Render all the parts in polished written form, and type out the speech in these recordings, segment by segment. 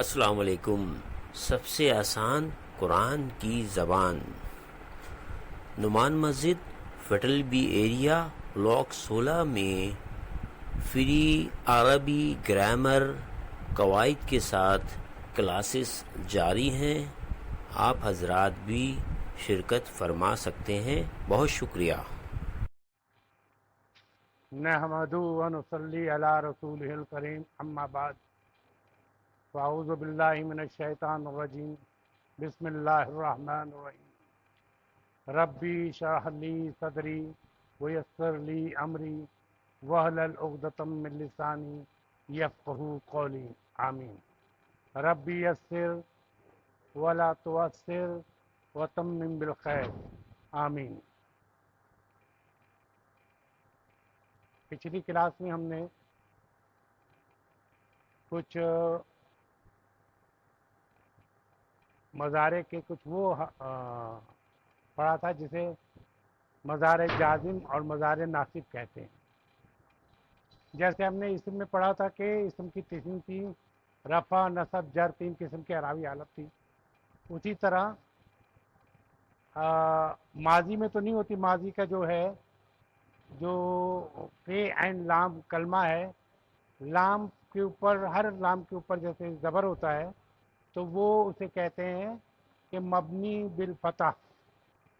السلام علیکم۔ سب سے آسان قرآن کی زبان، نعمان مسجد، فیٹل بی ایریا، بلاک 16 میں فری عربی گرامر قواعد کے ساتھ کلاسز جاری ہیں۔ آپ حضرات بھی شرکت فرما سکتے ہیں۔ بہت شکریہ۔ نحمدہ و نصلی علی رسولہ الکریم، اما بعد، فاعوذ باللہ من الشیطان الرجیم، بسم اللہ الرحمن الرحیم۔ ربی اشرح لی صدری ویسر لی امری واحلل عقدۃ من لسانی یفقہوا قولی، آمین۔ ربی یسر ولا تعسر وتمم بالخیر، آمین۔ پچھلی کلاس میں ہم نے کچھ مضارع کے کچھ وہ پڑھا تھا جسے مضارع جازم اور مضارع ناصب کہتے ہیں۔ جیسے ہم نے اسم میں پڑھا تھا کہ اسم کی قسم تھی رفع، نصب، جر، 3 قسم کی اعرابی حالت تھی۔ اسی طرح ماضی میں تو نہیں ہوتی، ماضی کا جو ہے جو فے عین لام کلمہ ہے، لام کے اوپر، ہر لام کے اوپر جیسے زبر ہوتا ہے تو وہ اسے کہتے ہیں کہ مبنی بالفتح،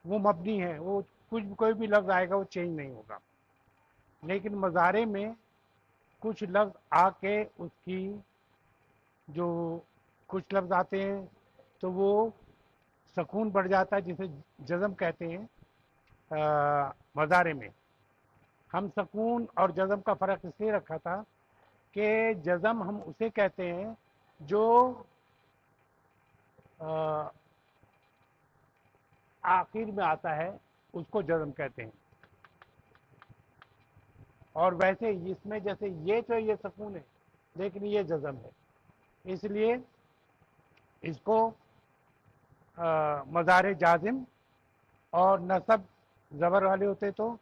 وہ مبنی ہے، وہ کوئی بھی لفظ آئے گا وہ چینج نہیں ہوگا۔ لیکن مضارع میں کچھ لفظ آ کے اس کی جو کچھ لفظ آتے ہیں تو وہ سکون بڑھ جاتا ہے، جسے جزم کہتے ہیں۔ مضارع میں ہم سکون اور جزم کا فرق اس لیے رکھا تھا کہ جزم ہم اسے کہتے ہیں جو آخر میں آتا ہے، اس کو جزم کہتے ہیں۔ اور ویسے اس میں جیسے یہ تو یہ سکون ہے لیکن یہ جزم ہے، اس لیے اس کو مضارع جازم اور نصب زبر والے ہوتے تو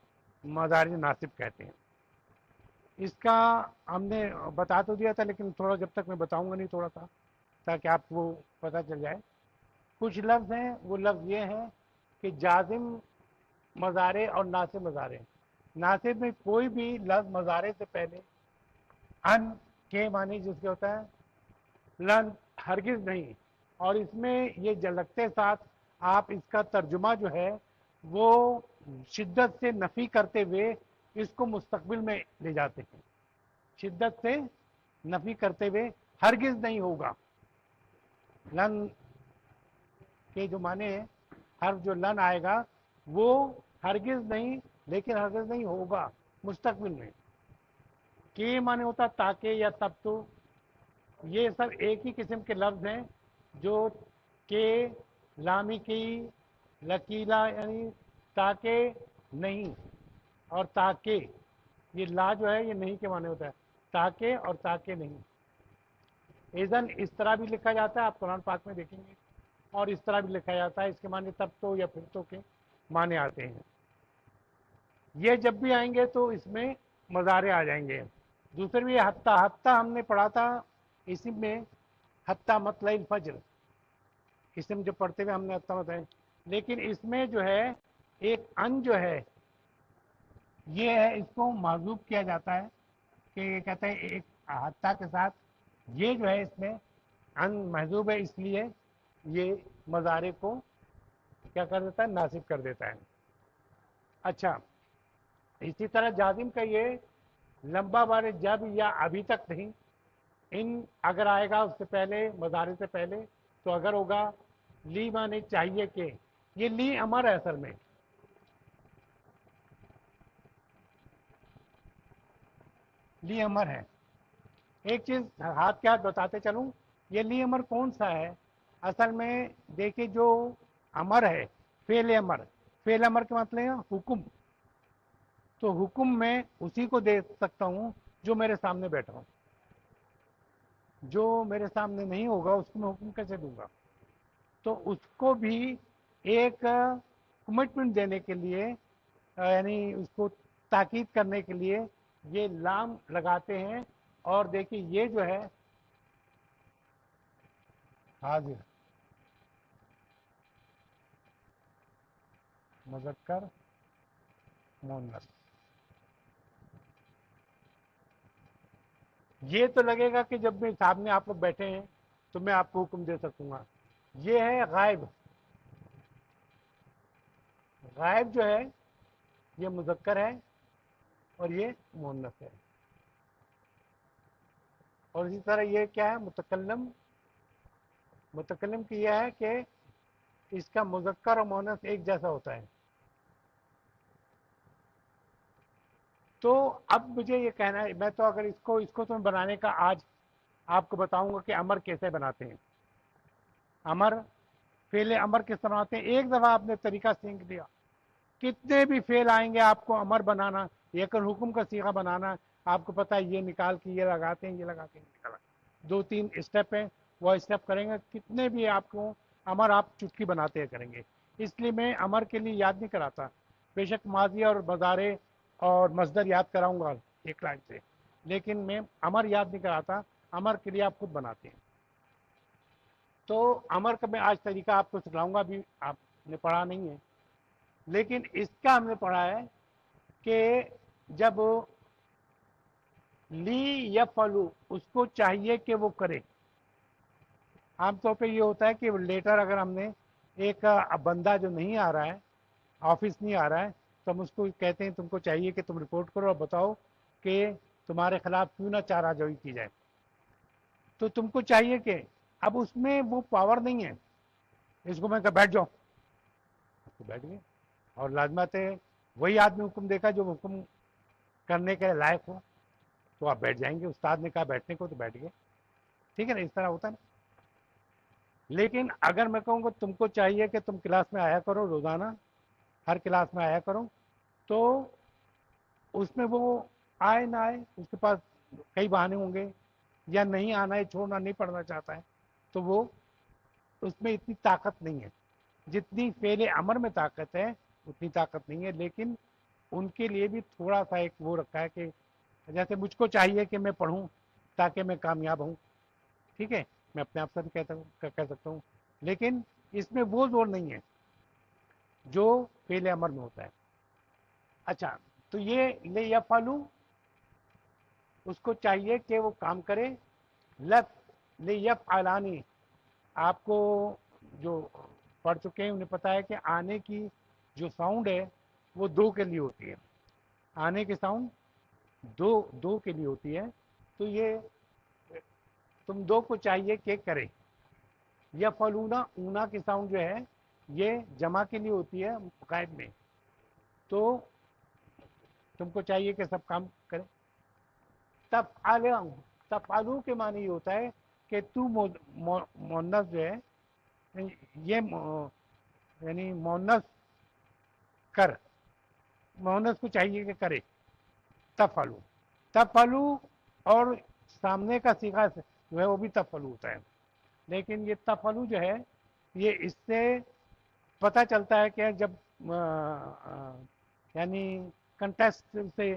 مضارع ناصب کہتے ہیں۔ اس کا ہم نے بتا تو دیا تھا لیکن تھوڑا جب تک میں بتاؤں گا نہیں تھوڑا سا، تاکہ آپ کو پتہ چل جائے۔ کچھ لفظ ہیں، وہ لفظ یہ ہیں کہ جازم مضارع اور ناصب مضارع۔ ناصب میں کوئی بھی لفظ مضارع سے پہلے ان کے معنی جس کے ہوتا ہے لن، ہرگز نہیں، اور اس میں یہ جلکتے ساتھ آپ اس کا ترجمہ جو ہے وہ شدت سے نفی کرتے ہوئے اس کو مستقبل میں لے جاتے ہیں۔ شدت سے نفی کرتے ہوئے ہرگز نہیں ہوگا۔ لن کے جو معنی ہے، ہر جو لن آئے گا وہ ہرگز نہیں، لیکن ہرگز نہیں ہوگا مستقبل میں۔ کہ معنی ہوتا تاکہ یا تب تو، یہ سب ایک ہی قسم کے لفظ ہیں جو کہ، لامی کی، لکیلا یعنی تاکہ نہیں، اور تاکہ، یہ لا جو ہے یہ نہیں کے معنی ہوتا ہے، تاکہ اور تاکہ نہیں۔ اذن اس طرح بھی لکھا جاتا ہے، آپ قرآن پاک میں دیکھیں گے، اور اس طرح بھی لکھا جاتا ہے، اس کے معنی تب تو یا پھر تو کے معنی آتے ہیں۔ یہ جب بھی آئیں گے تو اس میں مضارع آ جائیں گے۔ دوسرے بھی حتی، حتی ہم نے پڑھا تھا اسم میں، حتی مطلع الفجر، اسم جو پڑھتے ہوئے ہم نے حتی بتایا، لیکن اس میں جو ہے ایک ان جو ہے یہ ہے، اس کو معذوف کیا جاتا ہے، کہ یہ کہتے ہیں ایک حتی کے ساتھ یہ جو ہے اس میں ان محذوب ہے، اس لیے یہ مضارع کو کیا کر دیتا ہے، ناصب کر دیتا ہے۔ اچھا، اسی طرح جازم کا یہ لمبا بارے جب یا ابھی تک نہیں، ان اگر آئے گا اس سے پہلے، مضارع سے پہلے تو اگر ہوگا، لی معنی چاہیے کہ، یہ لی امر ہے اصل میں، لی امر ہے۔ ایک چیز ہاتھ کے ہاتھ بتاتے چلوں، یہ لی امر کون سا ہے؟ اصل میں دیکھیں جو امر ہے، فعل امر، فعل امر کے مطلب ہے حکم، تو حکم میں اسی کو دے سکتا ہوں جو میرے سامنے بیٹھا ہوں، جو میرے سامنے نہیں ہوگا اس کو میں حکم کیسے دوں گا؟ تو اس کو بھی ایک کمٹمنٹ دینے کے لیے، یعنی اس کو تاکید کرنے کے لیے یہ لام لگاتے ہیں، اور دیکھیں یہ جو ہے हाजिर, मुज़क्कर, मुअन्नस। ये तो लगेगा कि जब मेरे सामने आप लोग बैठे हैं तो मैं आपको हुक्म दे सकूंगा। ये है गायब। गायब जो है ये मुज़क्कर है और ये मुअन्नस है। और इसी तरह ये क्या है, मुतकल्लम। मुतकल्लम की यह है कि इसका मुज़क्कर और मुअन्नस एक जैसा होता है। तो अब मुझे ये कहना है, मैं तो अगर इसको इसको तो बनाने का आज आपको बताऊंगा कि अमर कैसे बनाते हैं। अमर, फेले अमर किस तरह बनाते हैं। एक दफ़ा आपने तरीका सीख लिया, कितने भी फेल आएंगे आपको अमर बनाना, लेकिन हुक्म का सीगा बनाना, आपको पता है ये निकाल के ये लगाते हैं, ये लगा के निकाला। 2-3 स्टेप है, वो स्टेप करेंगे, कितने भी आपको अमर आप चुटकी बनाते करेंगे। इसलिए मैं अमर के लिए याद नहीं कराता। बेशक माजी और मज़ारे और मजदर याद कराऊंगा एक लाइन से, लेकिन मैं अमर याद नहीं कराता। अमर के लिए आप खुद बनाते हैं। तो अमर का मैं आज तरीका आपको सिखलाऊंगा, भी आपने पढ़ा नहीं है, लेकिन इसका हमने पढ़ा है कि जब ली या फलू, उसको चाहिए कि वो करे। आमतौर पे ये होता है कि लेटर अगर हमने एक बंदा जो नहीं आ रहा है, ऑफिस नहीं आ रहा है, तो हम उसको कहते हैं तुमको चाहिए कि तुम रिपोर्ट करो और बताओ कि तुम्हारे खिलाफ क्यों ना चाराजोई की जाए। तो तुमको चाहिए कि, अब उसमें वो पावर नहीं है, इसको मैं कहा बैठ जाओ, तो बैठ गए। और लाजमत है वही आदमी हुक्म देगा जो हुक्म करने के लायक हो, तो आप बैठ जाएंगे। उस्ताद ने कहा बैठने को तो बैठ गए, ठीक है ना, इस तरह होता है ना। लेकिन अगर मैं कहूँगा तुमको चाहिए कि तुम क्लास में आया करो रोज़ाना, हर क्लास में आया करो, तो उसमें वो आए ना आए, उसके पास कई बहाने होंगे, या नहीं आना है, छोड़ना, नहीं पढ़ना चाहता है, तो वो, उसमें इतनी ताकत नहीं है जितनी फेले अमर में ताकत है, उतनी ताकत नहीं है। लेकिन उनके लिए भी थोड़ा सा एक वो रखा है कि जैसे मुझको चाहिए कि मैं पढ़ूं ताकि मैं कामयाब हूं, ठीक है, मैं अपने आप से भी कह सकता हूँ, लेकिन इसमें वो जोर नहीं है जो फेले अमर में होता है। अच्छा, तो ये ले या फालू, उसको चाहिए कि वो काम करे। लफ, ले यफ आलानी, आपको जो पढ़ चुके हैं उन्हें पता है कि आने की जो साउंड है वो दो के लिए होती है। आने की साउंड दो दो के लिए होती है। तो ये तुम दो को चाहिए कि करे। या फलूना, ऊना की साउंड जो है ये जमा के लिए होती है गायब में। तो तुमको चाहिए कि सब काम करे। तब आलू, तब आलू के माने ये होता है कि तू मोन्नस जो है, ये यानी मोन्नस कर, मोहनस को चाहिए कि करे। तफलू, तफलू, और सामने का सीखा जो है वो भी तफलू होता है। लेकिन ये तफलू जो है, ये इससे पता चलता है कि जब यानी कंटेस्ट से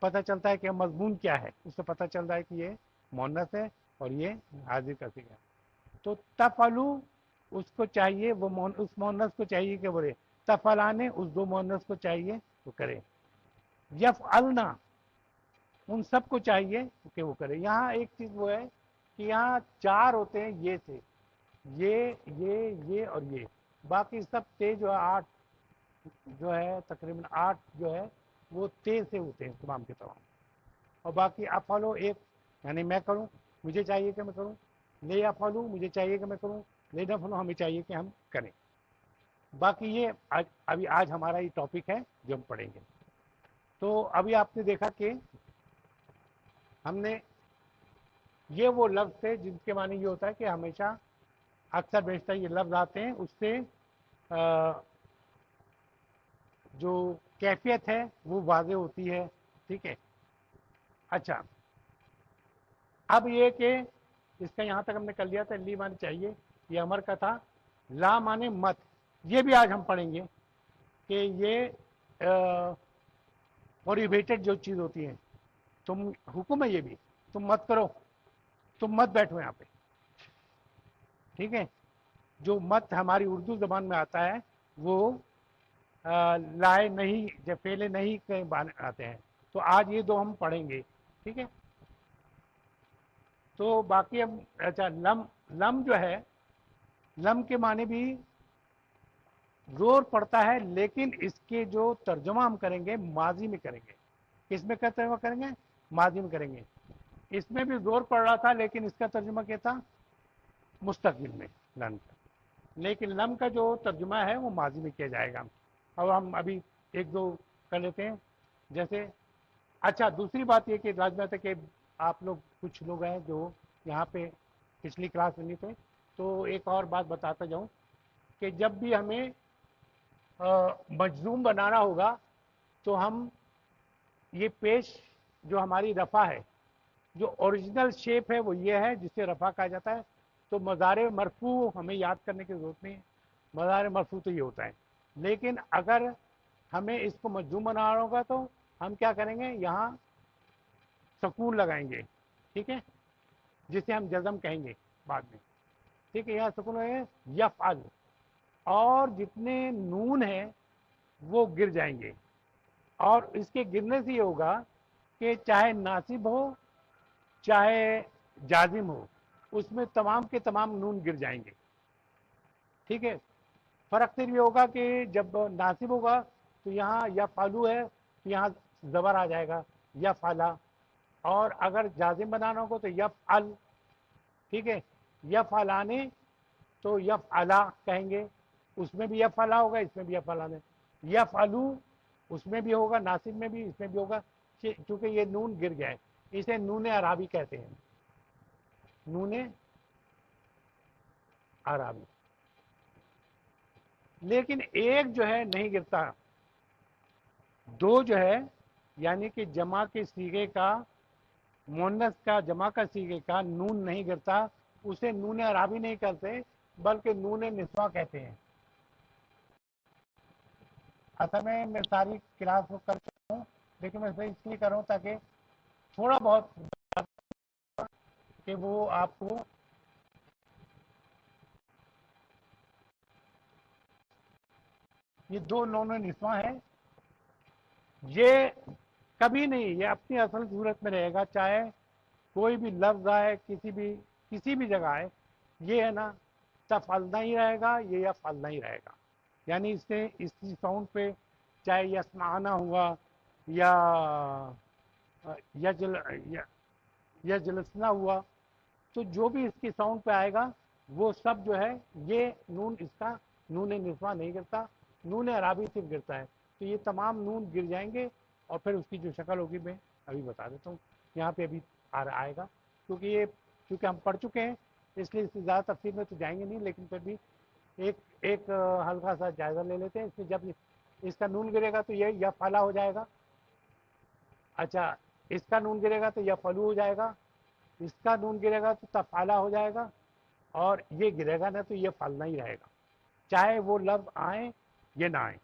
पता चलता है कि मजमून क्या है, उससे पता चलता है कि ये मोहनस है और ये हाजिर का सीखा। तो तफलू, उसको चाहिए वो उस मोहनस को चाहिए कि बोले। तफलाने, उस दो मोहनस को चाहिए तो करे। यफ अलना, उन सबको चाहिए कि वो करे। यहाँ एक चीज वो है कि यहाँ चार होते हैं ये से, ये और ये, बाकी सब ते जो है आठ, जो है तकरीबन आठ जो है वो ते से होते हैं तमाम के तमाम। और बाकी आप फॉलो एक, यानी मैं करूँ, मुझे चाहिए कि मैं करूँ। ले या फॉलो, मुझे चाहिए कि मैं करूँ। ले ना फॉलो, हमें चाहिए कि हम करें। बाकी ये अभी आज हमारा ये टॉपिक है जो हम पढ़ेंगे। तो अभी आपने देखा कि हमने ये वो लफ्ज़ थे जिनके माने ये होता है कि हमेशा अक्सर बेशतर ये लफ्ज़ आते हैं, उससे जो कैफियत है वो वाज़े होती है, ठीक है। अच्छा, अब ये कि इसका यहाँ तक हमने कर लिया था। ली माने चाहिए, ये अमर का था। ला माने मत, ये भी आज हम पढ़ेंगे कि ये प्रोहिबिटेड जो चीज़ होती है, तुम, हुक्म है ये भी, तुम मत करो, तुम मत बैठो यहाँ पे, ठीक है। जो मत हमारी उर्दू ज़बान में आता है वो लाए नहीं, जब फेले नहीं के आते हैं। तो आज ये दो हम पढ़ेंगे, ठीक है। तो बाकी अब अच्छा, लम, लम जो है, लम के माने भी जोर पड़ता है, लेकिन इसके जो तर्जुमा हम करेंगे माजी में करेंगे। किस में का तर्जुमा करेंगे? माजी में करेंगे। इसमें भी जोर पड़ रहा था, लेकिन इसका तर्जुमा क्या था? मुस्तकबिल में, लम का। लेकिन लम का जो तर्जुमा है वो माजी में किया जाएगा। अब हम अभी एक दो कर लेते हैं। जैसे, अच्छा, दूसरी बात ये कि राजनाथ है कि आप लोग कुछ लोग हैं जो यहाँ पे पिछली क्लास में नहीं थे, तो एक और बात बताता जाऊँ कि जब भी हमें मजलूम बनाना होगा तो हम ये पेश, जो हमारी रफ़ा है, जो ओरिजिनल शेप है वो ये है जिसे रफ़ा कहा जाता है। तो मज़ारे मरफू हमें याद करने की ज़रूरत नहीं है, मज़ारे मरफू तो ये होता है। लेकिन अगर हमें इसको मजलूम बनाना होगा तो हम क्या करेंगे? यहाँ सकून लगाएंगे, ठीक है, जिसे हम जज़म कहेंगे बाद में, ठीक है। यहाँ सकून है यफ़अल, और जितने नून हैं वो गिर जाएंगे। और इसके गिरने से ये होगा कि चाहे नासिब हो चाहे जाजिम हो, उसमें तमाम के तमाम नून गिर जाएंगे, ठीक है। फर्क सिर्फ ये होगा कि जब नासिब होगा तो यहाँ या फालू है तो यहाँ ज़बर आ जाएगा, या फाला। और अगर जाजिम बनाना होगा तो यफ अल, ठीक है। यफ अलाने तो यफ अला कहेंगे, उसमें भी यफ अला होगा, इसमें भी यफ अलाने। यफ अलू उसमें भी होगा, नासिब में भी, इसमें भी होगा, क्योंकि ये नून गिर गया है। इसे नून अराबी कहते हैं, नून अराबी। लेकिन एक जो है नहीं गिरता, दो जो है, यानी कि जमा के सीगे का, मुन्नस का जमा का सीगे का नून नहीं गिरता, उसे नून अराबी नहीं कहते बल्कि नून निस्वा कहते हैं। असल में मैं सारी क्लास को कर चुका हूँ, लेकिन मैं इसलिए कर रहा हूँ ताकि थोड़ा बहुत कि वो आपको ये दो नून निस्वा है, ये कभी नहीं, ये अपनी असल सूरत में रहेगा, चाहे कोई भी लफ्ज आए किसी भी जगह आए, ये है ना तफलना ही रहेगा, ये या फलना ही रहेगा। यानी इससे इसी साउंड पे चाहे यस्माना हुआ या यजल या, यजलसना हुआ, तो जो भी इसकी साउंड पे आएगा वो सब जो है, ये नून इसका नून निस्वा नहीं गिरता, नून अराबी सिर्फ गिरता है। तो ये तमाम नून गिर जाएंगे और फिर उसकी जो शक्ल होगी मैं अभी बता देता हूँ। यहाँ पे अभी आएगा, क्योंकि हम पढ़ चुके हैं, इसलिए इससे ज़्यादा तफसील में तो जाएंगे नहीं, लेकिन फिर भी एक एक हल्का सा जायज़ा ले लेते हैं। इसमें जब इसका नून गिरेगा तो ये या फला हो जाएगा, अच्छा, इसका नून गिरेगा तो या फलू हो जाएगा, इसका नून गिरेगा तो तफाला हो जाएगा, और ये गिरेगा ना तो ये फलना ही रहेगा, चाहे वो लफ्ज़ आए या ना आए,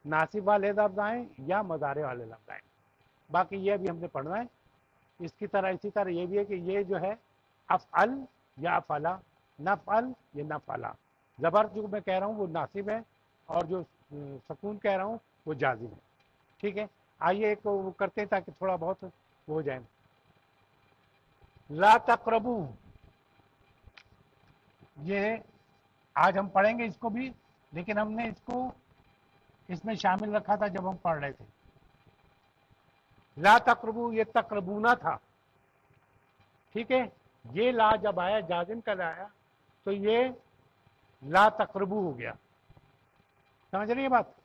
नासिब वाले लफ्ज़ आए या मज़ारे वाले लफ्ज़ आए। बाकी ये भी हमने पढ़ना है। इसकी तरह इसी तरह ये भी है कि ये जो है अफ़अल या अफ़ला, नफ़अल या नफ़अला। ज़बर जो मैं कह रहा हूँ वो नासिब है, और जो सकून कह रहा हूँ वो जाजिम है, ठीक है। आइए एक वो करते हैं ताकि थोड़ा बहुत वो हो जाए। ला तक़रबू, ये आज हम पढ़ेंगे इसको भी, लेकिन हमने इसको इसमें शामिल रखा था जब हम पढ़ रहे थे। ला तक़रबू ये तक़रबूना था, ठीक है। ये ला जब आया, जाजिम का आया, तो ये ला तक़रबू हो गया। समझ रही है बात?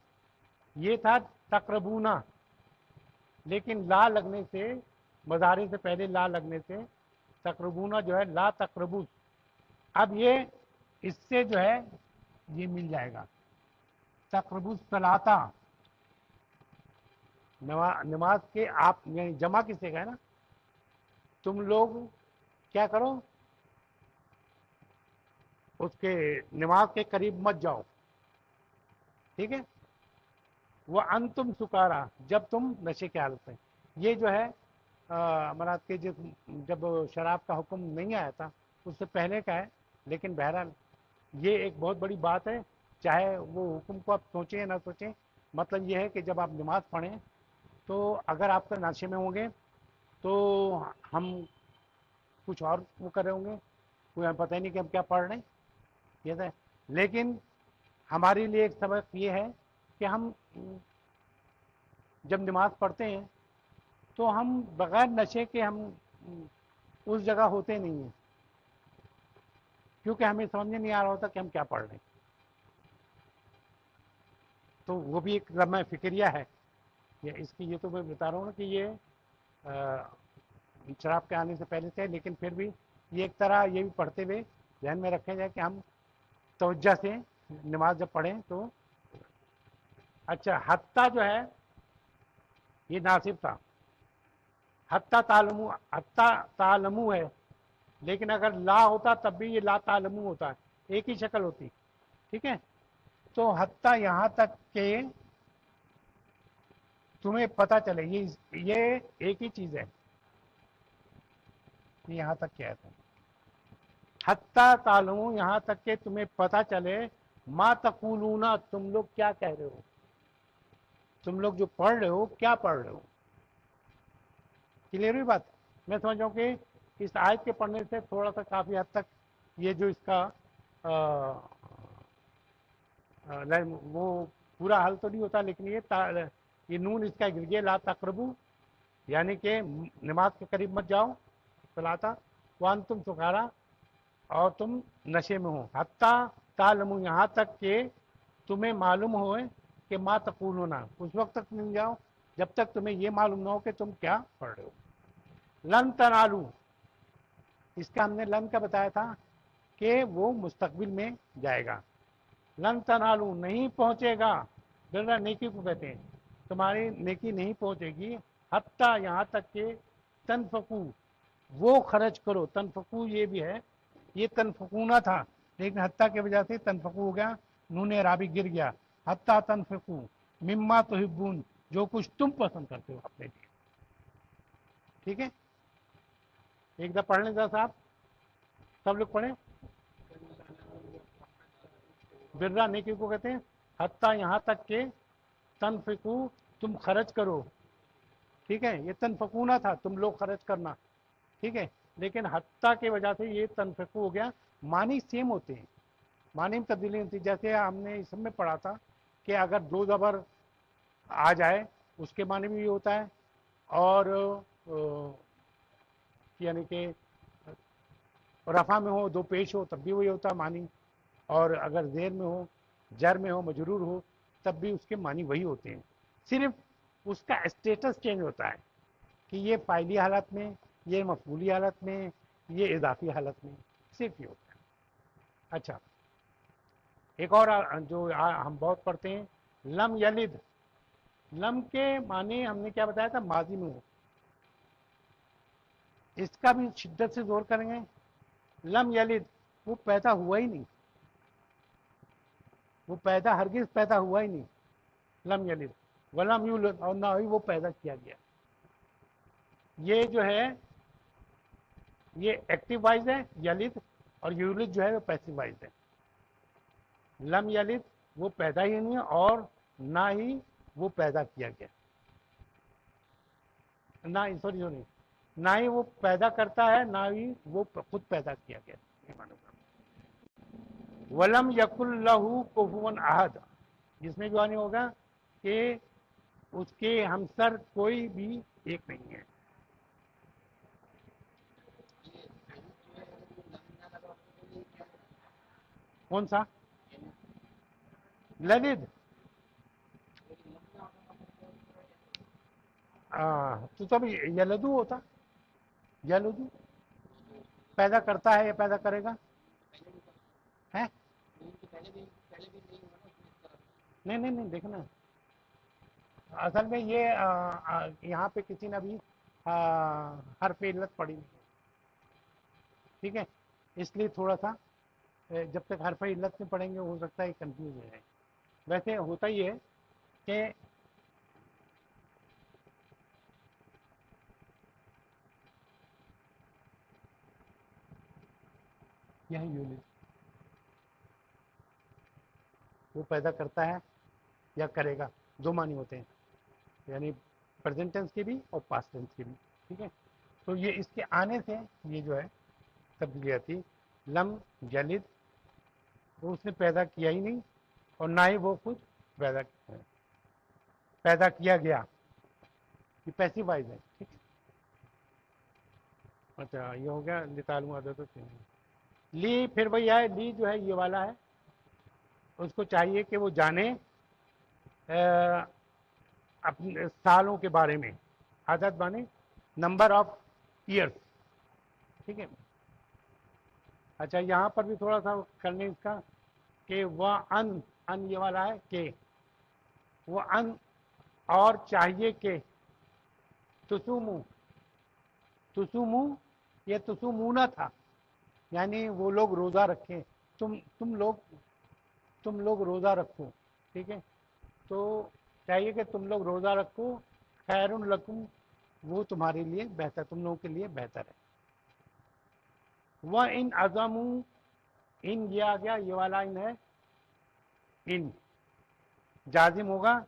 ये था तक़रबूना, लेकिन ला लगने से, मज़ारे से पहले ला लगने से तक़रबूना जो है ला तक़रबू। अब ये इससे जो है ये मिल जाएगा तक़रबू सलाता, नमाज के आप जमा किसे का है ना, तुम लोग क्या करो, उसके नमाज के करीब मत जाओ, ठीक है। वह अंतुम सुकारा, जब तुम नशे की हालत में। ये जो है अमरात के जब शराब का हुक्म नहीं आया था उससे पहले का है, لیکن بہرحال یہ ایک بہت بڑی بات ہے، چاہے وہ حکم کو آپ سوچیں یا نہ سوچیں، مطلب یہ ہے کہ جب آپ نماز پڑھیں تو اگر آپ کا ناشے میں ہوں گے تو ہم کچھ اور وہ کر رہے ہوں گے، کوئی ہمیں پتہ ہی نہیں کہ ہم کیا پڑھ رہے ہیں، یہ ہے۔ لیکن ہمارے لیے ایک سبق یہ ہے کہ ہم جب نماز پڑھتے ہیں تو ہم بغیر نشے کے ہم اس جگہ ہوتے نہیں ہیں، کیونکہ ہمیں سمجھ میں نہیں آ رہا ہوتا کہ ہم کیا پڑھ رہے ہیں۔ تو وہ بھی ایک لمحہ فکریہ ہے، اس کی یہ تو میں بتا رہا ہوں نا کہ یہ شراب کے آنے سے پہلے سے ہے، لیکن پھر بھی یہ ایک طرح یہ بھی پڑھتے ہوئے ذہن میں رکھا جائے کہ ہم توجہ سے نماز جب پڑھیں تو اچھا حتیٰ جو ہے یہ ناصب تھا، حتیٰ تعلمو ہے، لیکن اگر لا ہوتا تب بھی یہ لا تعلمو ہوتا ہے، ایک ہی شکل ہوتی، ٹھیک ہے۔ تو حتیٰ یہاں تک کہ تمہیں پتا چلے، یہ ایک ہی چیز ہے، یہاں تک کیا ہے، حتیٰ تعلمو یہاں تک کہ تمہیں پتا چلے، ما تقولون تم لوگ کیا کہہ رہے ہو، تم لوگ جو پڑھ رہے ہو کیا پڑھ رہے ہو۔ کلیئر ہوئی بات؟ میں سمجھ رہا ہوں کہ اس آیت کے پڑھنے سے تھوڑا سا کافی حد تک یہ جو اس کا وہ پورا حل تو نہیں ہوتا، لیکن یہ نون اس کا گر گیا، لا تقربو، یعنی کہ نماز کے قریب مت جاؤ، صلاتا وانتم سکارا، اور تم نشے میں ہو، حتیٰ تعلمو یہاں تک کہ تمہیں معلوم ہوئے کہ ما تقولون، اس وقت تک نہیں جاؤ جب تک تمہیں یہ معلوم نہ ہو کہ تم کیا پڑھ رہے ہو۔ لن تنالو، اس کا ہم نے لن کا بتایا تھا کہ وہ مستقبل میں جائے گا، لن تنالو نہیں پہنچے گا، برا نیکی کو کہتے ہیں، تمہاری نیکی نہیں پہنچے گی، حتیٰ یہاں تک کہ تنفقو، وہ خرچ کرو، تنفقو یہ بھی ہے، یہ تنفقونا تھا لیکن حتیٰ کی وجہ سے تنفقو ہو گیا، نون عرابی گر گیا، حتیٰ تنفقو مما تحبون، جو کچھ تم پسند کرتے ہو اپنے لیے، ٹھیک ہے۔ ایک دفعہ پڑھ لیں ذرا صاحب، سب لوگ پڑھیں، برا نیکی کو کہتے ہیں، حتیٰ یہاں تک کہ تنفقو تم خرچ کرو، ٹھیک ہے، یہ تنفقونا تھا تم لوگ خرچ کرنا، ٹھیک ہے، لیکن حتیٰ کی وجہ سے یہ تنفقو ہو گیا، معنی سیم ہوتے ہیں، معنی میں تبدیلی ہوتی ہے، جیسے ہم نے اس میں پڑھا تھا کہ اگر دو زبر آ جائے اس کے معنی بھی یہ ہوتا ہے، اور یعنی کہ رفع میں ہو دو پیش ہو تب بھی وہی ہوتا ہے معنی، اور اگر زیر میں ہو جر میں ہو مجرور ہو تب بھی اس کے معنی وہی ہوتے ہیں، صرف اس کا اسٹیٹس چینج ہوتا ہے کہ یہ فاعلی حالت میں، یہ مفعولی حالت میں، یہ اضافی حالت میں، صرف یہ ہوتا ہے۔ اچھا ایک اور جو ہم بہت پڑھتے ہیں، لم یلد، لم کے معنی ہم نے کیا بتایا تھا، ماضی میں ہو، اس کا بھی شدت سے زور کریں گے، لم یلد وہ پیدا ہوا ہی نہیں، وہ پیدا ہرگز پیدا ہوا ہی نہیں، لم یلد ولم یولد، اور نہ ہی وہ پیدا کیا گیا، یہ جو ہے یہ ایکٹیو وائز ہے یلد، اور یولد جو ہے وہ پیسو وائز ہے، لم یلد وہ پیدا ہی نہیں ہے اور نہ ہی وہ پیدا کیا گیا، نہ نہ ہی وہ پیدا کرتا ہے نہ ہی وہ خود پیدا کیا گیا۔ ولم یک اللہ کفوا احد، جس میں جو آنے ہوگا کہ اس کے ہمسر کوئی بھی ایک نہیں ہے۔ کون سا لدد؟ تو تب یلدو ہوتا، یلدو پیدا کرتا ہے یا پیدا کرے گا ہے؟ نہیں نہیں نہیں، دیکھنا اصل میں یہ یہاں پہ کسی نے بھی حرف علت پڑھی نہیں، ٹھیک ہے، اس لیے تھوڑا سا جب تک حرف علت میں پڑھیں گے ہو سکتا ہے کنفیوز ہو جائے، ویسے ہوتا ہی ہے کہ یہی یونٹ वो पैदा करता है या करेगा, दो मानी होते हैं, यानी प्रेजेंट टेंस के भी और पास्ट टेंस के भी। ठीक है, तो ये इसके आने से ये जो है तब्दीली आती। लम जलिद, वो उसने पैदा किया ही नहीं और ना ही वो खुद पैदा किया गया, ये पैसिव वॉइस है। ठीक है, अच्छा ये हो गया लितालू आदत ली। फिर वही है, ली जो है ये वाला है, उसको चाहिए कि वो जाने अपने सालों के बारे में। आदत माने नंबर ऑफ ईयर्स। ठीक है, अच्छा यहाँ पर भी थोड़ा सा करने इसका कि वह अन ये वाला है कि वो अन और चाहिए कि तुसुमु, तुसुमु ये तुसुमूना था, यानी वो लोग रोज़ा रखें, तुम लोग रोज़ा रखो। ठीक है, तो चाहिए कि तुम लोग रोज़ा रखो, खैरुन लकुम, वो तुम्हारे लिए बेहतर, तुम लोगों के लिए बेहतर है। वह इन अज़मू, इन ये आ गया, ये वाला इन है, इन जाजिम होगा,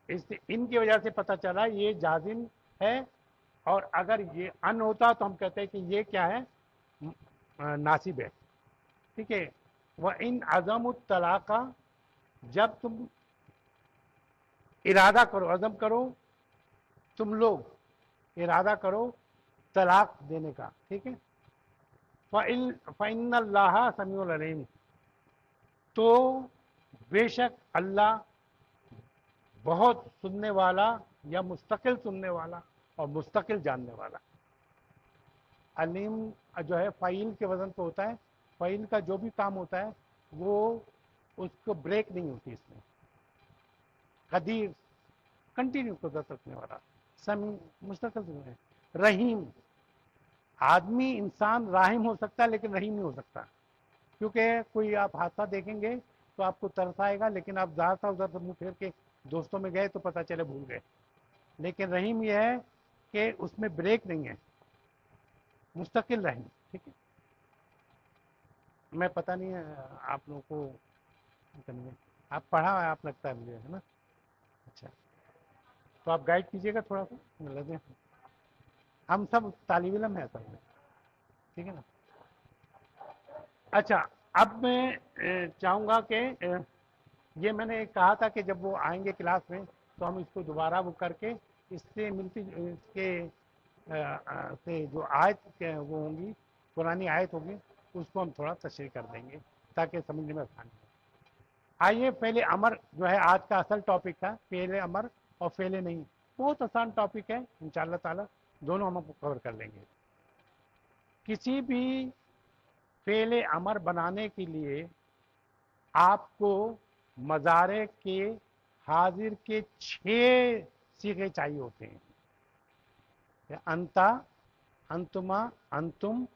इससे इन की वजह से पता चला ये जाजिम है। और अगर ये अन होता तो हम कहते हैं कि ये क्या है, नासिब है। ठीक है, वह इन अज़म तलाक़ा, जब तुम इरादा करो, अज़म करो, तुम लोग इरादा करो तलाक देने का। ठीक है, फ़इन्नल्लाह समीउल अलीम, तो बेशक अल्लाह बहुत सुनने वाला या मुस्तकिल सुनने वाला और मुस्तकिल जानने वाला। अलीम जो है फ़ाइल के वजन पे होता है, फ़ाइल का जो भी काम होता है वो उसको ब्रेक नहीं होती इसमें, कदीर कंटिन्यू कुदरत रखने वाला, समी मुस्तकिल सुनने। रहीम, आदमी इंसान राहिम हो सकता है लेकिन रहीम नहीं हो सकता, क्योंकि कोई आप हादसा देखेंगे तो आपको तरस आएगा, लेकिन आप ज़्यादा उधर से मुँह फेर के दोस्तों में गए तो पता चले भूल गए। लेकिन रहीम यह है कि उसमें ब्रेक नहीं है, मुस्तकिल रहीम। ठीक है, मैं पता नहीं है आप लोगों को, आप पढ़ा है आप लगता है मुझे, है ना। अच्छा, तो आप गाइड कीजिएगा थोड़ा सा, लगे हम सब तालिब इल्म है सब में। ठीक है ना। अच्छा, अब मैं चाहूँगा कि ये मैंने कहा था कि जब वो आएंगे क्लास में तो हम इसको दोबारा वो करके इससे मिलती इसके से जो आयत वो होंगी, पुरानी आयत होगी, उसको हम थोड़ा तशरीह कर देंगे ताकि समझने में आसानी हो। आइए, पहले अमर जो है आज का असल टॉपिक था, पहले अमर और फेले नहीं, बहुत आसान टॉपिक है, इंशाअल्लाह ताला दोनों हम आपको कवर कर लेंगे। किसी भी फेले अमर बनाने के लिए आपको मज़ारे के हाजिर के 6 सीखे चाहिए होते हैं। अंता, अंतुमा, अंतुम,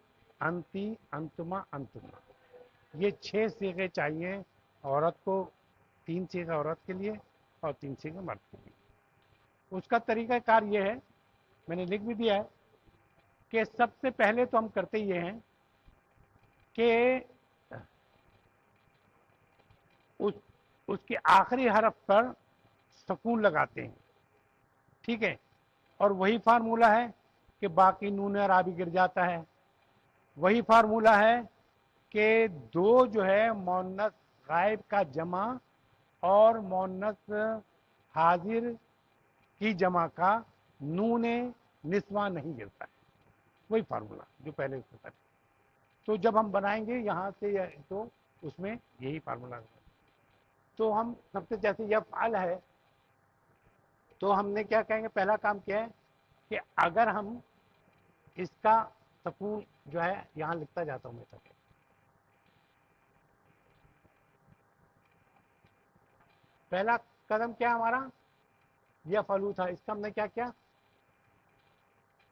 अंती, अंतुमा, अंतुमा, ये 6 सीखे चाहिए औरत को, 3 सीखे औरत के लिए और 3 सीखे मर्द के लिए। उसका तरीक़ाकार ये है, मैंने लिख भी दिया है कि सबसे पहले तो हम करते ये हैं कि उसके आखिरी हरफ पर सुकून लगाते हैं। ठीक है, और वही फार्मूला है कि बाकी नून और आबी गिर जाता है। वही फार्मूला है कि दो जो है मुअन्नस गायब का जमा और मुअन्नस हाजिर की जमा का नून निस्वा नहीं गिरता है, वही फार्मूला जो पहले उससे था। तो जब हम बनाएंगे यहाँ से तो उसमें यही फार्मूला है। तो हम सबसे, जैसे यह फाल है तो हमने क्या कहेंगे, पहला काम क्या है कि अगर हम इसका सुकून जो है यहाँ लिखता जाता हूँ मैं तक, पहला कदम क्या हमारा, यह फलू था, इसका हमने क्या किया,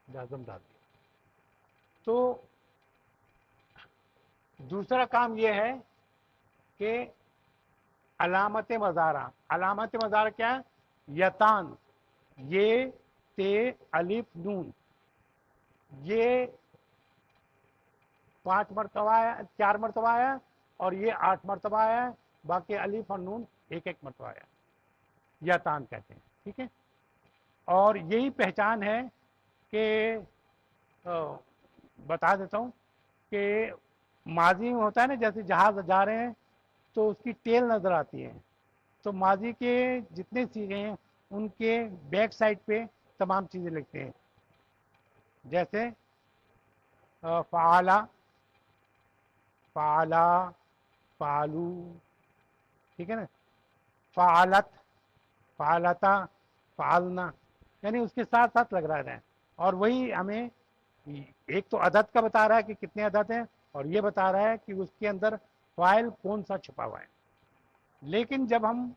जाज़म डाल दिया। तो दूसरा काम यह है कि अलामत मज़ारा, अलामत मज़ारा क्या है, यतान, ये, ते, अलिफ, नून, ये 5 मरतबा आया, 4 मरतबा आया और ये 8 मरतबा आया, बाकी अलिफ और नून ایک ایک مرتبہ آیا یا تان کہتے ہیں. ٹھیک ہے. اور یہی پہچان ہے کہ بتا دیتا ہوں کہ ماضی میں ہوتا ہے نا، جیسے جہاز جا رہے ہیں تو اس کی ٹیل نظر آتی ہے، تو ماضی کے جتنے سیغے ہیں ان کے بیک سائڈ پہ تمام چیزیں لکھتے ہیں. جیسے فعلا، فعلا، فعلو. ٹھیک ہے نا. فعلت، فعلتا، فعلنا، یعنی اس کے ساتھ ساتھ لگ رہا ہے. اور وہی ہمیں ایک تو عدد کا بتا رہا ہے کہ کتنے عدد ہیں، اور یہ بتا رہا ہے کہ اس کے اندر فاعل کون سا چھپا ہوا ہے. لیکن جب ہم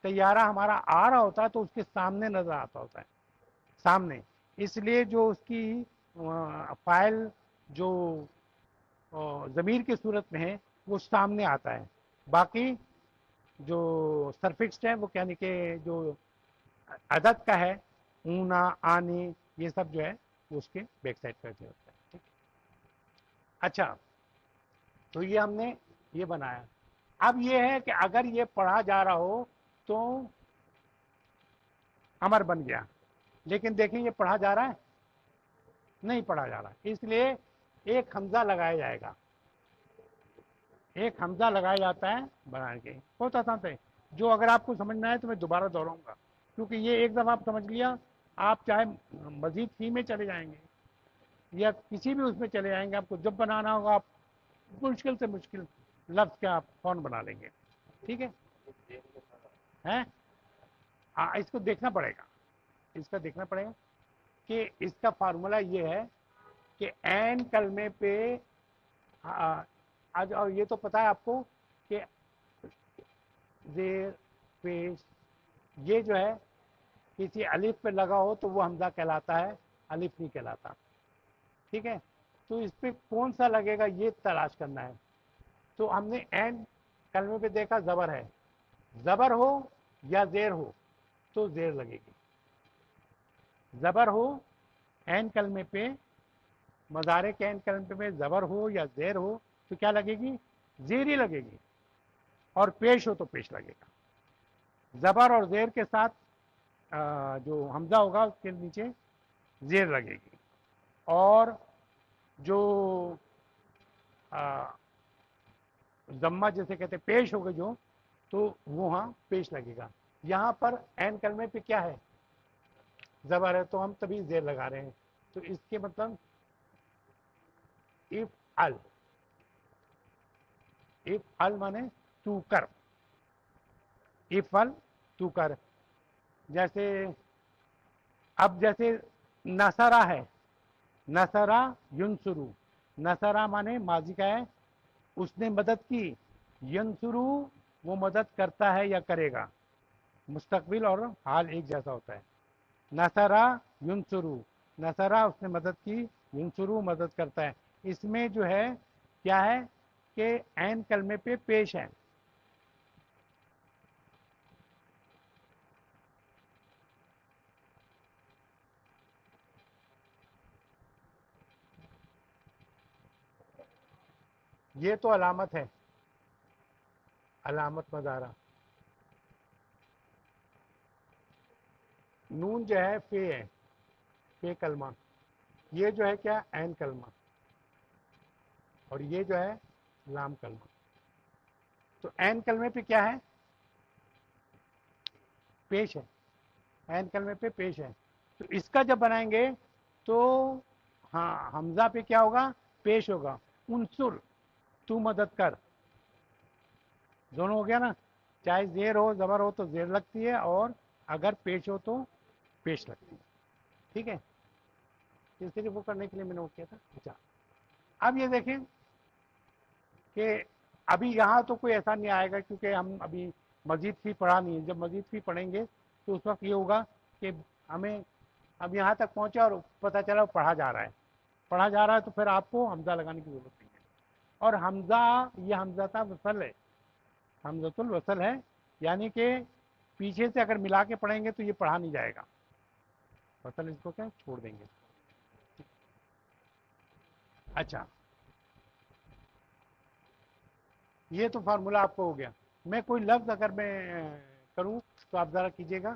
طیارہ ہمارا آ رہا ہوتا ہے تو اس کے سامنے نظر آتا ہوتا ہے، سامنے. اس لیے جو اس کی فاعل جو ضمیر کی صورت میں ہے وہ سامنے آتا ہے. باقی جو سرفکسڈ ہے وہ یعنی کہ جو عدد کا ہے، اونا، آنے، یہ سب جو ہے وہ اس کے بیک سائڈ پہ ہوتا ہے. ٹھیک. اچھا، تو یہ ہم نے یہ بنایا. اب یہ ہے کہ اگر یہ پڑھا جا رہا ہو تو امر بن گیا. لیکن دیکھیں یہ پڑھا جا رہا ہے؟ نہیں پڑھا جا رہا. اس لیے ایک حمزہ لگایا جائے گا. ایک حمزہ لگایا جاتا ہے بنا کے. بہت آسان ہے. جو اگر آپ کو سمجھنا ہے تو میں دوبارہ دہراؤں گا، کیونکہ یہ ایک دفعہ آپ سمجھ لیا، آپ چاہے مزید فی میں چلے جائیں گے یا کسی بھی اس میں چلے جائیں گے، آپ کو جب بنانا ہوگا آپ مشکل سے مشکل لفظ کا آپ فون بنا لیں گے. ٹھیک ہے. اس کو دیکھنا پڑے گا، اس کا دیکھنا پڑے گا کہ اس کا فارمولا یہ ہے کہ این کلمے پہ اور یہ تو پتا ہے آپ کو کہ زیر، پیش، یہ جو ہے کسی الف پہ لگا ہو تو وہ حمزہ کہلاتا ہے، الف نہیں کہلاتا. ٹھیک ہے. تو اس پہ کون سا لگے گا یہ تلاش کرنا ہے. تو ہم نے این کلمے پہ دیکھا زبر ہے، زبر ہو یا زیر ہو تو زیر لگے گی. زبر ہو این کلمے پہ، مضارع کے این کلمے پہ زبر ہو یا زیر ہو تو کیا لگے گی؟ زیر ہی لگے گی. اور پیش ہو تو پیش لگے گا. زبر اور زیر کے ساتھ جو حمزہ ہوگا اس کے نیچے زیر لگے گی. اور جو ضمہ جیسے کہتے ہیں پیش ہوگا جو، تو وہاں پیش لگے گا. یہاں پر این کلمے پہ کیا ہے؟ زبر ہے، تو ہم تبھی زیر لگا رہے ہیں. تو اس کے مطلب افعل، افعل مانے تو کر، افعل تو کر. جیسے اب جیسے نصرہ ہے، نصرہ ینصرو، نصرہ مانے ماضی کا ہے، اس نے مدد کی. ینصرو وہ مدد کرتا ہے یا کرے گا. مستقبل اور حال ایک جیسا ہوتا ہے. نصرہ ینصرو، نصرہ اس نے مدد کی، ینصرو مدد کرتا ہے. اس میں جو ہے کیا ہے کہ عین کلمے پہ پیش ہے. یہ تو علامت ہے، علامت مظاہرہ. نون جو ہے فے ہے، فے کلمہ. یہ جو ہے کیا؟ عین کلمہ. اور یہ جو ہے لام کلمہ. تو عین کلمے پہ کیا ہے؟ پیش ہے. عین کلمے پہ پیش ہے. تو اس کا جب بنائیں گے تو ہاں حمزہ پہ کیا ہوگا؟ پیش ہوگا. انصر، تو مدد کر. دونوں ہو گیا نا. چاہے زیر ہو زبر ہو تو زیر لگتی ہے، اور اگر پیش ہو تو پیش لگتی ہے. ٹھیک ہے. اس طریقے وہ کرنے کے لیے میں نے وہ کیا تھا. اچھا، اب یہ دیکھیں کہ ابھی یہاں تو کوئی ایسا نہیں آئے گا کیونکہ ہم ابھی مزید فی پڑھا نہیں ہے. جب مزید فی پڑھیں گے تو اس وقت یہ ہوگا کہ ہمیں اب یہاں تک پہنچا اور پتہ چلا پڑھا جا رہا ہے. پڑھا جا رہا ہے تو پھر آپ کو حمزہ لگانے کی ضرورت نہیں ہے. اور حمزہ یہ حمزہ تھا وصل ہے، حمزۃ الوصل ہے. یعنی کہ پیچھے سے اگر ملا کے پڑھیں گے تو یہ پڑھا نہیں جائے گا. وصل اس کو کیا چھوڑ دیں گے. اچھا، یہ تو فارمولا آپ کو ہو گیا. میں کوئی لفظ اگر میں کروں تو آپ ذرا کیجیے گا.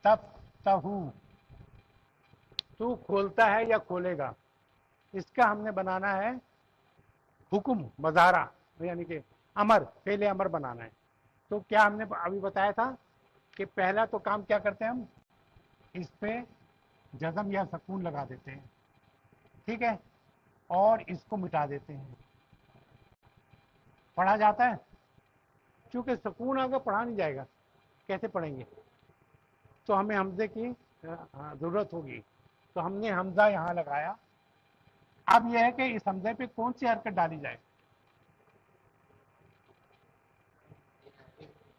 تفتحو، تو کھولتا ہے یا کھولے گا. اس کا ہم نے بنانا ہے حکم مظاہرہ، یعنی کہ امر، فعل امر بنانا ہے. تو کیا ہم نے ابھی بتایا تھا کہ پہلا تو کام کیا کرتے ہیں ہم، اس پہ جزم یا سکون لگا دیتے ہیں، ٹھیک ہے، اور اس کو مٹا دیتے ہیں. پڑھا جاتا ہے، چونکہ سکون آگے پڑھا نہیں جائے گا، کیسے پڑھیں گے؟ تو ہمیں حمزے کی ضرورت ہوگی. تو ہم نے حمزہ یہاں لگایا. اب یہ ہے کہ اس حمزے پہ کون سی حرکت ڈالی جائے؟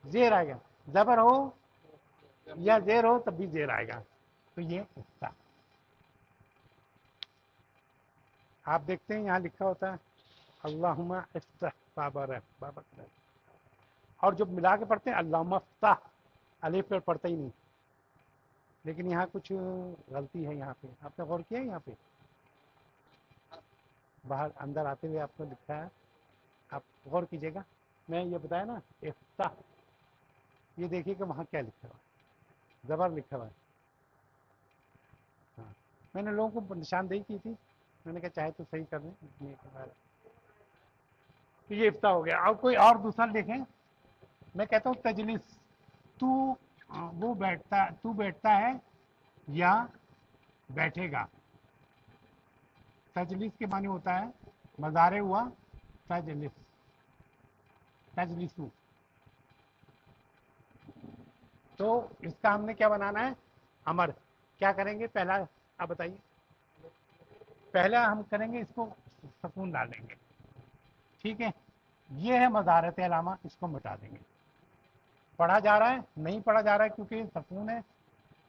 زیر آئے گا. زبر ہو یا زیر ہو تب بھی زیر آئے گا. تو یہ حصہ آپ دیکھتے ہیں یہاں لکھا ہوتا ہے اللہم افتح بابر بابر، اور جب ملا کے پڑھتے ہیں اللہم افتح، الف پر پڑھتا ہی نہیں. لیکن یہاں کچھ غلطی ہے. یہاں پہ آپ نے غور کیا ہے؟ یہاں پہ باہر اندر آتے ہوئے آپ کو لکھا ہے، آپ غور کیجیے گا. میں یہ بتایا نا افتح، یہ دیکھیے کہ وہاں کیا لکھا ہوا ہے، زبر لکھا ہوا ہے. ہاں، میں نے لوگوں کو نشاندہی کی تھی، میں نے کہا چاہے تو صحیح کر دیں. تو یہ افتح ہو گیا. اور کوئی اور دوسرا دیکھیں، میں کہتا ہوں تجلس، تو وہ بیٹھتا، تو بیٹھتا ہے یا بیٹھے گا. تجلس کے معنی ہوتا ہے مضارع ہوا تجلس، تجلسو. تو اس کا ہم نے کیا بنانا ہے؟ امر. کیا کریں گے پہلا؟ آپ بتائیے. پہلا ہم کریں گے اس کو سکون ڈالیں گے، ٹھیک ہے. یہ ہے مضارعت علامہ، اس کو مٹا دیں گے. پڑھا جا رہا ہے؟ نہیں پڑھا جا رہا ہے کیونکہ سکون ہے،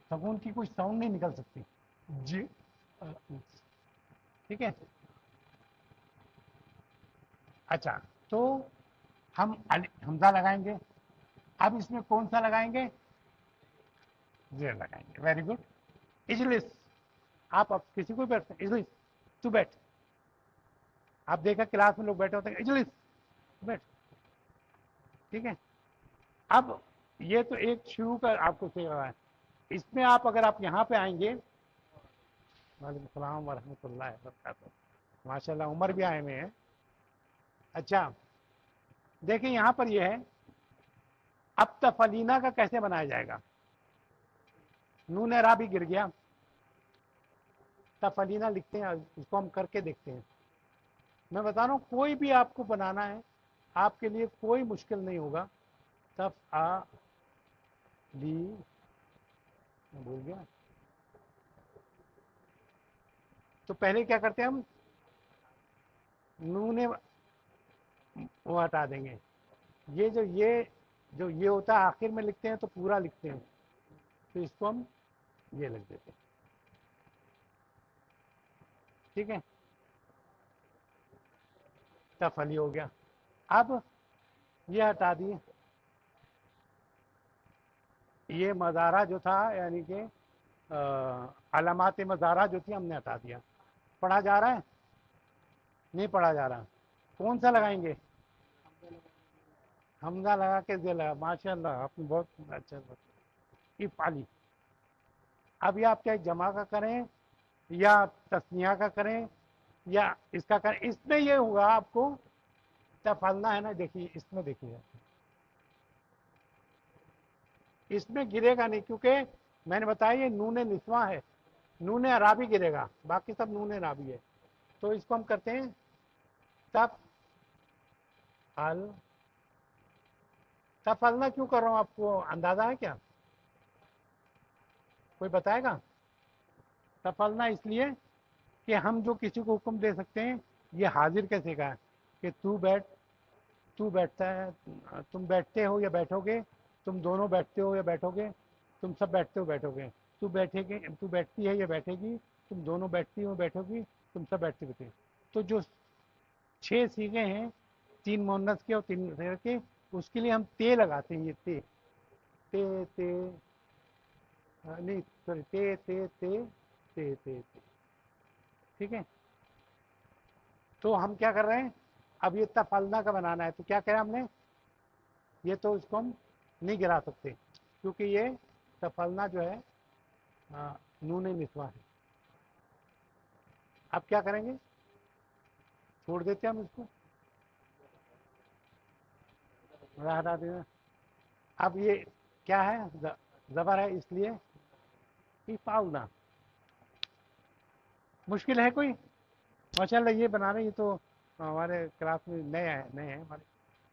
سکون کی کوئی ساؤنڈ نہیں نکل سکتی. جی ٹھیک ہے. اچھا، تو ہم حمزہ لگائیں گے. اب اس میں کون سا لگائیں گے؟ زیر لگائیں گے. Very good. اجلس، آپ اب کسی کو بیٹھتے ہیں اجلس، تو بیٹھ. آپ دیکھا کلاس میں لوگ بیٹھے ہوتے ہیں اجلس، بیٹھ، ٹھیک ہے. اب یہ تو ایک شروع کا آپ کو صحیح رہا ہے. اس میں آپ اگر آپ یہاں پہ آئیں گے، وعلیکم السلام ورحمۃ اللہ وبرکاتہ، ماشاء اللہ عمر بھی آئے ہوئے ہیں. اچھا دیکھیں یہاں پر یہ ہے، اب تفلینا کا کیسے بنایا جائے گا؟ نون اعرابی گر گیا، تفلینا لکھتے ہیں، اس کو ہم کر کے دیکھتے ہیں. میں بتا رہا ہوں کوئی بھی آپ کو بنانا ہے، آپ کے لیے کوئی مشکل نہیں ہوگا. لی، بھول گیا. تو پہلے کیا کرتے ہیں ہم؟ نون وہ ہٹا دیں گے. یہ ہوتا ہے آخر میں لکھتے ہیں تو پورا لکھتے ہیں، تو اس کو ہم یہ لکھ دیتے ہیں، ٹھیک ہے. تفلی ہو گیا. اب یہ ہٹا دیے، یہ مظاہرہ جو تھا، یعنی کہ علامات مظاہرہ جو تھی ہم نے ہٹا دیا. پڑھا جا رہا ہے؟ نہیں پڑھا جا رہا. کون سا لگائیں گے؟ حمزہ لگا کے زیر لگا. ماشاء اللہ آپ نے بہت اچھا افعلی. اب یہ آپ کیا جمع کا کریں یا تسنیہ کا کریں یا اس کا کریں، اس میں یہ ہوگا آپ کو تفعلنا ہے نا. دیکھیے اس میں، دیکھیے اس میں گرے گا نہیں، کیونکہ میں نے بتایا یہ نون نسواں ہے، نون عرابی گرے گا، باقی سب نون عرابی ہے. تو اس کو ہم کرتے ہیں تب تفعلنا. کیوں کر رہا ہوں آپ کو اندازہ ہے کیا؟ کوئی بتائے گا؟ تفعلنا اس لیے کہ ہم جو کسی کو حکم دے سکتے ہیں، یہ حاضر کیسے کا ہے کہ تو بیٹھ، تو بیٹھتا ہے، تم بیٹھتے ہو یا بیٹھو گے، تم دونوں بیٹھتے ہو یا بیٹھو گے، تم سب بیٹھتے ہو بیٹھو گے، تو بیٹھے گی، تو بیٹھتی ہے یا بیٹھے گی، تم دونوں بیٹھتی ہو بیٹھو گی، تم سب بیٹھتے بیٹھے. تو جو 6 سیغے ہیں، 3 مؤنث کے اور 3 مذکر کے، اس کے لیے ہم تے لگاتے ہیں. یہ تے تے تے نہیں سوری، تے تے تے تے تے تے، ٹھیک ہے. تو ہم کیا کر رہے ہیں، اب یہ تفلنا کا بنانا ہے، تو کیا کریں ہم نے، یہ تو اس کو ہم نہیں گرا سکتے کیونکہ یہ تفلنا جو ہے نون نسواں ہے. اب کیا کریں گے، چھوڑ دیتے ہیں ہم اس کو، ہٹا دینا. اب یہ کیا ہے، زبر ہے اس لیے فاؤنا. مشکل ہے کوئی، ماشاء اللہ یہ بنا رہے ہیں، یہ تو ہمارے کلاس میں نئے ہیں ہمارے،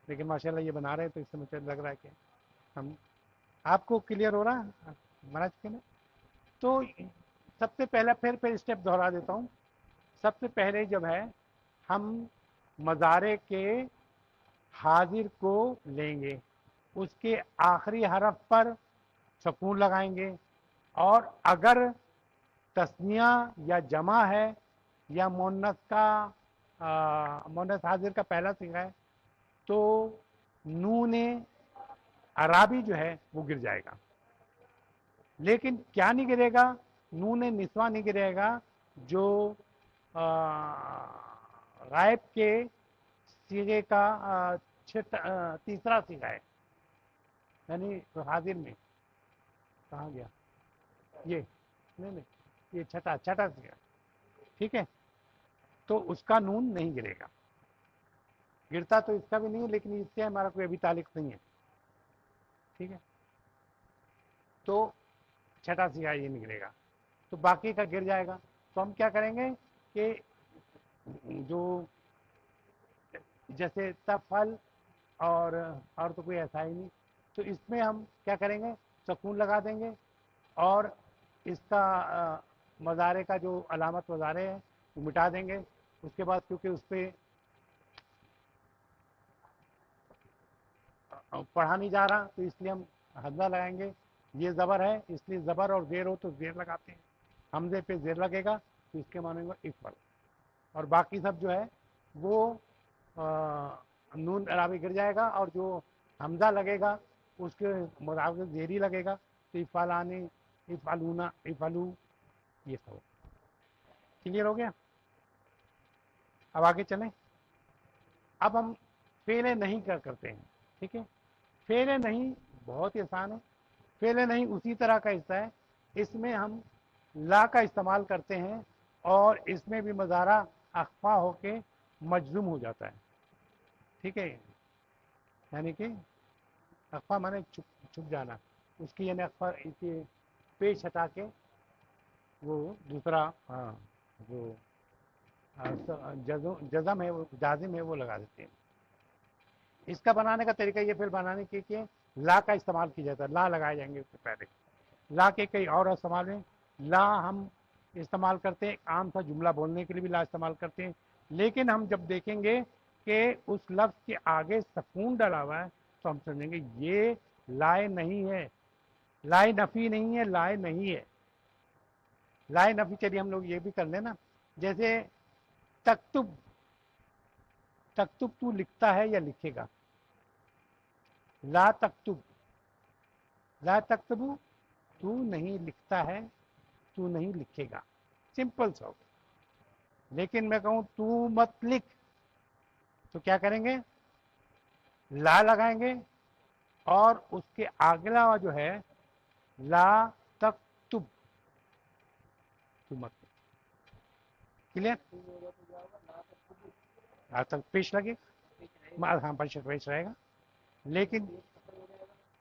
لیکن ماشاء اللہ یہ بنا رہے ہیں تو اس سے مجھے لگ رہا ہے کہ ہم، آپ کو کلیئر ہو رہا ہے مہاراج کے نا. تو سب سے پہلا پھر اسٹیپ دہرا دیتا ہوں. سب سے پہلے جب ہے ہم مضارع کے حاضر کو لیں گے، اس کے آخری حرف پر سکون لگائیں گے، اور اگر تثنیہ یا جمع ہے یا مونث حاضر کا پہلا صیغہ ہے تو نون عرابی جو ہے وہ گر جائے گا. لیکن کیا نہیں گرے گا، نون نسواں نہیں گرے گا جو غائب کے صیغے کا تیسرا صیغہ ہے، یعنی حاضر میں کہاں گیا یہ، نہیں یہ چھٹا صیغہ، ٹھیک ہے. تو اس کا نون نہیں گرے گا، گرتا تو اس کا بھی نہیں ہے لیکن اس سے ہمارا کوئی ابھی تعلق نہیں ہے، ٹھیک ہے. تو چھٹا صیغہ یہ نکلے گا، تو باقی کا گر جائے گا. تو ہم کیا کریں گے کہ جو جیسے تفل اور تو کوئی ایسا ہی نہیں، تو اس میں ہم کیا کریں گے، سکون لگا دیں گے، اور اس کا مضارع کا جو علامت مضارع ہے وہ مٹا دیں گے. اس کے بعد کیونکہ اس پہ پڑھا نہیں جا رہا تو اس لیے ہم حمزہ لگائیں گے. یہ زبر ہے اس لیے زبر اور زیر ہو تو زیر لگاتے ہیں، حمزے پہ زیر لگے گا تو اس کے معنی میں اقبال. اور باقی سب جو ہے وہ نون عرابی گر جائے گا، اور جو حمزہ لگے گا اس کے مطابق زیری لگے گا تو افعلانی، افعلونا، افعلو، یہ سب. کلیئر ہو گیا؟ اب آگے چلیں. اب ہم فعل نہیں کرتے ہیں، ٹھیک ہے. فعل نہیں بہت ہی آسان ہے. فعل نہیں اسی طرح کا حصہ ہے، اس میں ہم لا کا استعمال کرتے ہیں اور اس میں بھی مضارع اخفا ہو کے مجزوم ہو جاتا ہے، ٹھیک ہے. یعنی کہ اخفا مانے چھپ جانا، اس کی یعنی اخفا کی پیش ہٹا کے وہ دوسرا جو جزم ہے وہ جازم ہے وہ لگا دیتے ہیں. اس کا بنانے کا طریقہ یہ پھر بنانے کے کہ لا کا استعمال کیا جاتا ہے، لا لگائے جائیں گے اس سے پہلے. لا کے کئی اور استعمال ہیں. لا ہم استعمال کرتے ہیں عام سا جملہ بولنے کے لیے بھی لا استعمال کرتے ہیں، لیکن ہم جب دیکھیں گے کہ اس لفظ کے آگے سکون ڈلا ہوا ہے تو ہم سمجھیں گے یہ لائے نہیں ہے، لائے نفی نہیں ہے، لائے نہیں ہے. لائے نفی چلیے ہم لوگ یہ بھی کر لیں نا، جیسے تکتب، تکتب تو لکھتا ہے یا لکھے گا. لا تکتب، لا تکتبو تو نہیں لکھتا ہے، تو نہیں لکھے گا، سمپل سا. لیکن میں کہوں تو مت لکھ تو کیا کریں گے، لا لگائیں گے اور اس کے اگلا جو ہے لا تکتب، تو مت لکھ. کلیئر؟ لا تک پیش لگے، ہاں پیش رہے گا، لیکن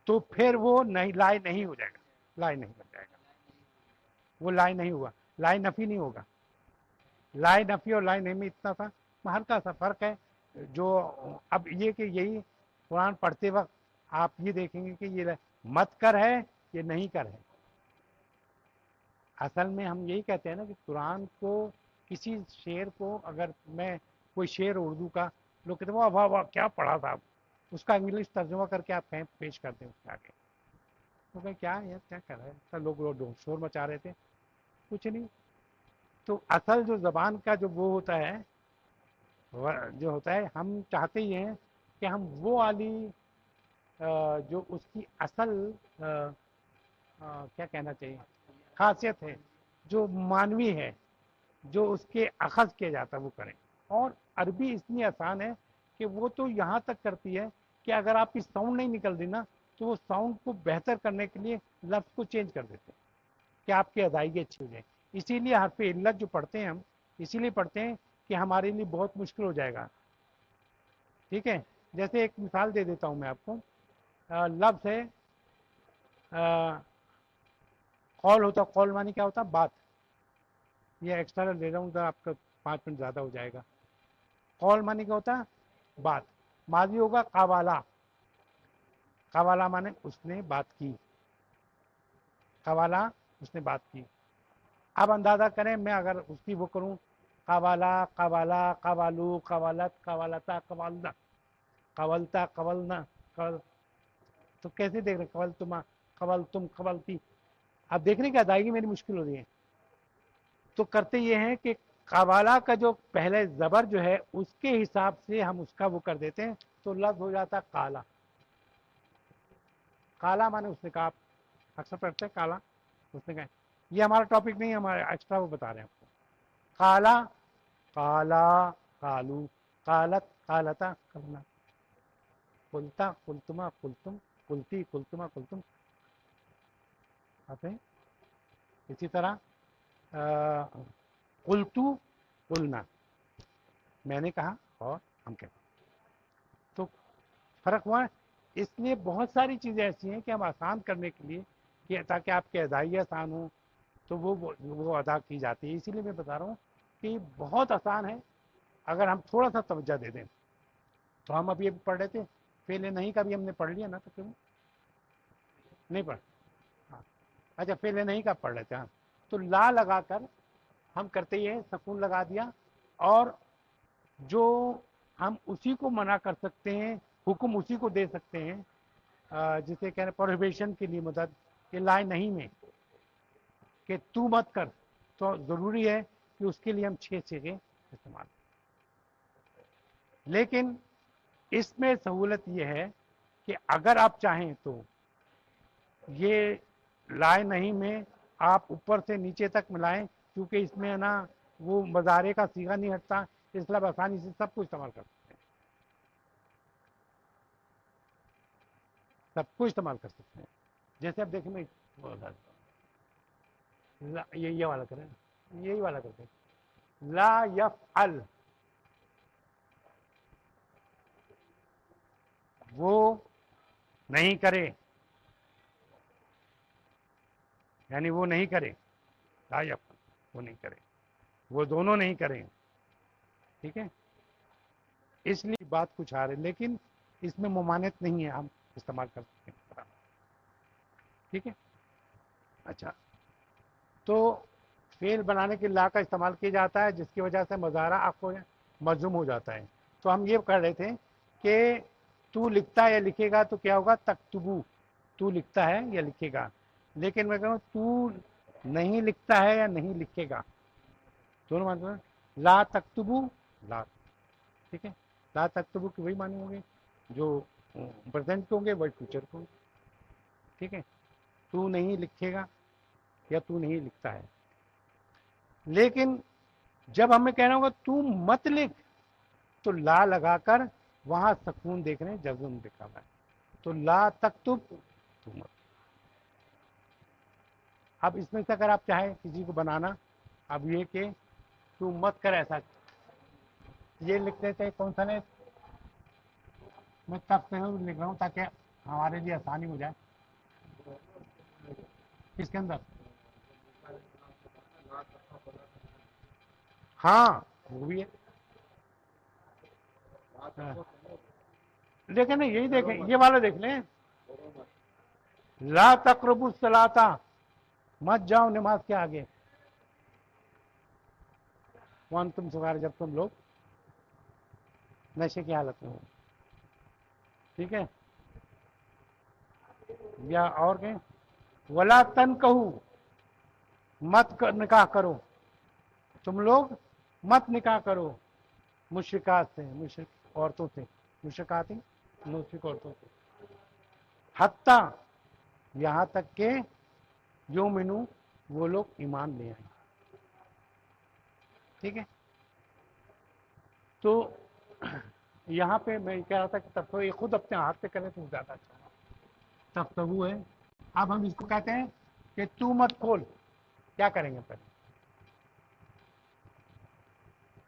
تو پھر وہ نہیں لائے نہیں ہو جائے گا، لائے نہیں بن جائے گا، وہ لائے نہیں ہوگا، لائے نفی نہیں ہوگا. لائے نفی اور لائے نہیں میں اتنا سا ہلکا سا فرق ہے. جو اب یہ کہ یہی قرآن پڑھتے وقت آپ یہ دیکھیں گے کہ یہ مت کر ہے یہ نہیں کر ہے. اصل میں ہم یہی کہتے ہیں نا کہ قرآن کو کسی شعر کو اگر میں کوئی شعر اردو کا لوگ کہتے ہیں واہ واہ واہ کیا پڑھا تھا، اس کا انگلش ترجمہ کر کے آپ کہیں پیش کر دیں اس کے آگے تو کہ کیا یار کیا کر رہے ہیں لوگ شور مچا رہے تھے، کچھ نہیں. تو اصل جو زبان کا جو وہ ہوتا ہے جو ہوتا ہے ہم چاہتے ہی ہیں کہ ہم وہ والی جو اس کی اصل क्या कहना चाहिए, खासियत है, जो मानवी है, जो उसके अखज़ किया जाता है वो करें। और अरबी इतनी आसान है कि वो तो यहाँ तक करती है कि अगर आपकी साउंड नहीं निकल रही ना, तो वो साउंड को बेहतर करने के लिए लफ्ज़ को चेंज कर देते हैं कि आपकी अदायगी अच्छी हो जाए। इसीलिए हरफ इल्लत जो पढ़ते हैं हम, इसीलिए पढ़ते हैं कि हमारे लिए बहुत मुश्किल हो जाएगा। ठीक है, जैसे एक मिसाल दे देता हूँ मैं आपको। लफ्ज़ है कौल, होता कौल मानी क्या होता, बात। ये एक्स्ट्रा ले रहा हूँ तो आपका 5 मिनट ज़्यादा हो जाएगा। कौल मानी क्या होता, बात। माजी होगा कवाला, कवाला माने उसने बात की, कवाला उसने बात की। अब अंदाज़ा करें, मैं अगर उसकी वो करूँ, कवाला कवाला कवालू कवालत कवालता कवालना कवलता कवलना कवल, तो कैसे देख रहे, कवल तुम, कवल तुम, कवलती। अब देखने की अदायगी मेरी मुश्किल हो रही है। तो करते ये हैं कि कवाला का जो पहले जबर जो है उसके हिसाब से हम उसका वो कर देते हैं, तो लफ्ज हो जाता काला। काला माने उसने कहा, आप अक्सर पढ़ते हैं काला उसने कहा। ये हमारा टॉपिक नहीं है, हमारा एक्स्ट्रा वो बता रहे हैं आपको। काला, काला, कालू, कालत, कालता, करना, कुलता, कुलतुमा, कुलतुम, कुलती, कुलतुमा, कुलतुम आते हैं। इसी तरह कुलतू, कुलना, मैंने कहा और हम कहते हैं। तो फर्क हुआ है। इसलिए बहुत सारी चीज़ें ऐसी हैं कि हम आसान करने के लिए, कि ताकि आपकी अदायगी आसान हो, तो वो अदा की जाती है। इसीलिए मैं बता रहा हूँ कि बहुत आसान है अगर हम थोड़ा सा तवज्जो दे दें। तो हम अभी पढ़ रहे थे, फेल नहीं का भी हमने पढ़ लिया ना, तो क्यों नहीं पढ़, हाँ अच्छा, फेल नहीं का पढ़ रहे थे। हाँ, तो ला लगाकर हम करते ही है, सकून लगा दिया, और जो हम उसी को मना कर सकते हैं, हुक्म उसी को दे सकते हैं, जिसे कह रहे प्रोहिबिशन के लिए मदद, कि ला नहीं में कि तू मत कर, तो ज़रूरी है कि उसके लिए हम 6 सिगे इस्तेमाल। लेकिन इसमें सहूलत यह है कि अगर आप चाहें तो ये लाए नहीं में आप ऊपर से नीचे तक मिलाएं, क्योंकि इसमें है ना वो मज़ारे का सीगा नहीं हटता, इसलिए आप आसानी से सब कुछ इस्तेमाल कर सकते हैं, सब कुछ इस्तेमाल कर सकते हैं। जैसे आप देखें, मैं ये वाला करें, यही वाला करते हैं, ला यफ़अल, वो नहीं करे, यानी वो नहीं करे, ला यफ़अल, वो नहीं करे, वो दोनों नहीं करें। ठीक है, इसलिए बात कुछ आ रही, लेकिन इसमें मुमानियत नहीं है, हम इस्तेमाल कर सकते हैं। ठीक है, अच्छा, तो फेल बनाने के ला का इस्तेमाल किया जाता है, जिसकी वजह से मज़ारा आपको मजूम हो जाता है। तो हम ये कर रहे थे कि तू लिखता है या लिखेगा तो क्या होगा, तकतुबू, तू लिखता है या लिखेगा। लेकिन मैं कहूँ तू नहीं लिखता है या नहीं लिखेगा, दोनों माने, ला तकतुबू, ला। ठीक है, ला तकतुबू की वही माने होंगे जो प्रेजेंट के होंगे, वही फ्यूचर के होंगे। ठीक है, तू नहीं लिखेगा या तू नहीं लिखता है। लेकिन जब हमें कहना होगा तू मत लिख, तो ला लगाकर वहां सकून देख रहे हैं, जज़्म लिखा हुआ है, तो ला तक्तुब, तू मत। अब इसमें से अगर आप चाहें किसी को बनाना, अब ये कि तू मत कर ऐसा, ये लिख देते हैं, कौन सा ने, मैं तब से लिख रहा हूँ ताकि हमारे लिए आसानी हो जाए। किसके अंदर, हाँ वो भी है। हाँ। लेकिन यही देखें, ये वाला देख लें, ला तकरबु सलाता, मत जाओ नमाज के आगे, वन तुम सुखार, जब तुम लोग नशे की हालत में हो। ठीक है, या और कहें, वला तन कहू, मत निकाह करो, तुम लोग मत निकाह करो, मुशरिकात से, मुशरिक औरतों से, मुशरिकात ही, मुशरिक औरतों से, हत्ता, यहाँ तक के युमिनु, वो लोग ईमान ले आए। ठीक है, तो यहाँ पे मैं कह रहा था कि तब तो ये खुद अपने हाथ से करें तो ज़्यादा अच्छा होगा। तब तो वो है। अब हम इसको कहते हैं कि तू मत खोल। क्या करेंगे पहले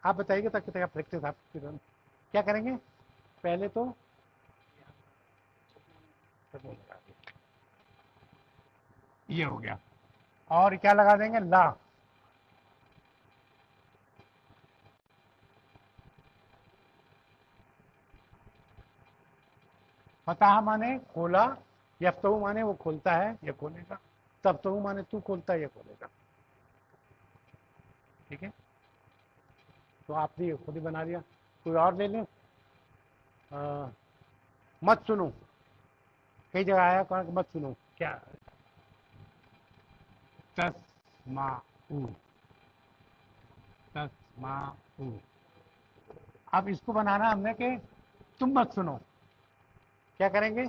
आप बताइएगा, ताकि तक प्रैक्टिस आप क्या करेंगे पहले तो ये हो गया, और क्या लगा देंगे, ला। फताह माने खोला, यफ्तहू माने वो खोलता है या खोलेगा, तफ्तहू माने तू खोलता है या खोलेगा। ठीक है, तो आपने ये खुद ही बना लिया। कोई और ले लें। मत सुनो, कई जगह आया कौन मत सुनो, क्या तस्माऊ, तस्माऊ। अब इसको बनाना हमने कि तुम मत सुनो। क्या करेंगे,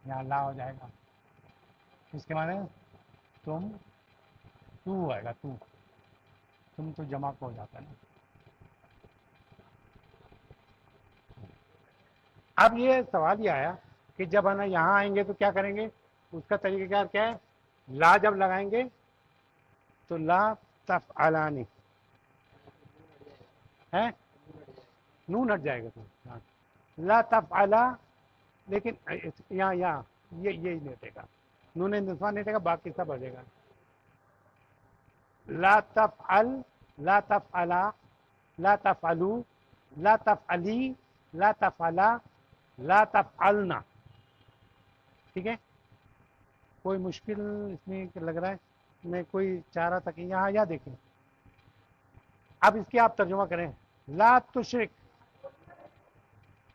यहाँ ला हो जाएगा, इसके माने तुम, तू आएगा, तू, तुम तो जमा को हो जाता है ना। अब ये सवाल ये आया कि जब है ना यहाँ आएंगे तो क्या करेंगे, उसका तरीका क्या है, ला जब लगाएंगे तो ला तफ़अलानी है, नून हट जाएगा तो हाँ। ला तफ़अला, लेकिन यहाँ यहाँ ये नहीं हटेगा, नून निस्वा नहीं हटेगा, बाकी सब हटेगा। ला तफ़अल, ला तफ़अला, ला तफ़अलू, ला तफ़अली, ला तफ़अला, ला तफ़अलना। ठीक है, कोई मुश्किल इसमें लग रहा है, मैं कोई चाह रहा था कि यहाँ या देखें। अब इसके आप तर्जुमा करें, ला तुश्रिक,